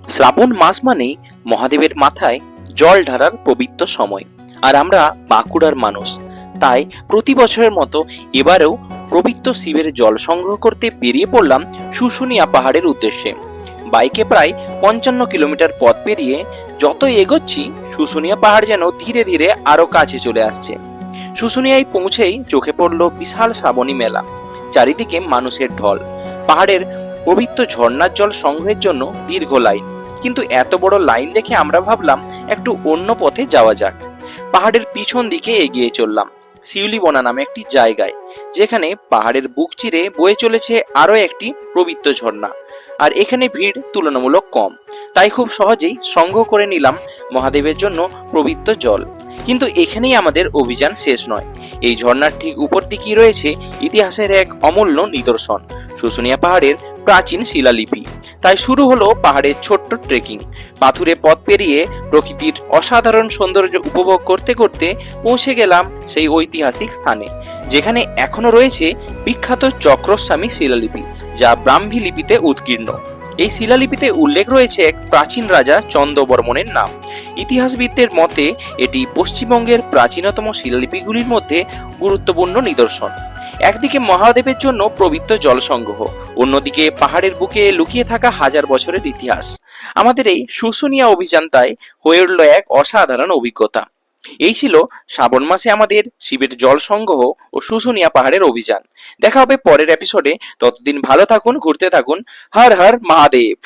শ্রাবণ মাস মানেই মহাদেবের মাথায় জল ঢালার পবিত্র সময়। আর আমরা বাঁকুড়ার মানুষ, তাই প্রতি বছরের মতো এবারেও পবিত্র শিবের জল সংগ্রহ করতে বেরিয়ে পড়লাম শুশুনিয়া পাহাড়ের উদ্দেশ্যে। বাইকে প্রায় 55 কিলোমিটার পথ পেরিয়ে যত এগোচ্ছি শুশুনিয়া পাহাড় যেন ধীরে ধীরে আরো কাছে চলে আসছে। শুশুনিয়ায় পৌঁছেই চোখে পড়ল বিশাল শ্রাবণী মেলা। চারিদিকে মানুষের ঢল, পাহাড়ের পবিত্র ঝর্ণার জল সংগ্রহের জন্য দীর্ঘ লাইন। কিন্তু এত বড় লাইন দেখে আমরা ভাবলাম একটু অন্য পথে যাওয়া যাক। পাহাড়ের পিছন দিকে এগিয়ে চললাম শিউলিবনা নামে একটি জায়গায়, যেখানে পাহাড়ের বুক চিরে বয়ে চলেছে আরো একটি পবিত্র ঝর্ণা। আর এখানে ভিড় তুলনামূলক কম, তাই খুব সহজেই সংগ্রহ করে নিলাম মহাদেবের জন্য পবিত্র জল। কিন্তু এখানেই আমাদের অভিযান শেষ নয়। এই ঝর্ণার ঠিক উপর দিকেই রয়েছে ইতিহাসের এক অমূল্য নিদর্শন, শুশুনিয়া পাহাড়ের প্রাচীন শিলালিপি। তাই শুরু হলো পাহাড়ের ছোট্ট ট্রেকিং। পাথুরে পথ পেরিয়ে প্রকৃতির অসাধারণ সৌন্দর্য উপভোগ করতে করতে পৌঁছে গেলাম সেই ঐতিহাসিক স্থানে, যেখানে এখনো রয়েছে বিখ্যাত চক্রস্বামী শিলালিপি, যা ব্রাহ্মী লিপিতে উৎকীর্ণ। এই শিলালিপিতে উল্লেখ রয়েছে এক প্রাচীন রাজা চন্দ্রবর্মনের নাম। ইতিহাসবিদদের মতে এটি পশ্চিমবঙ্গের প্রাচীনতম শিলালিপিগুলির মধ্যে গুরুত্বপূর্ণ নিদর্শন। একদিকে মহাদেবের জন্য পবিত্র জল সংগ্রহ, অন্যদিকে পাহাড়ের বুকে লুকিয়ে থাকা হাজার বছরের ইতিহাস। আমাদের এই শুশুনিয়া অভিযান তাই হয়ে উঠল এক অসাধারণ অভিজ্ঞতা। এই ছিল শ্রাবণ মাসে আমাদের শিবের জল সংগ্রহ ও শুশুনিয়া পাহাড়ের অভিযান। দেখা হবে পরের এপিসোডে। ততদিন ভালো থাকুন, ঘুরতে থাকুন। হর হর মহাদেব।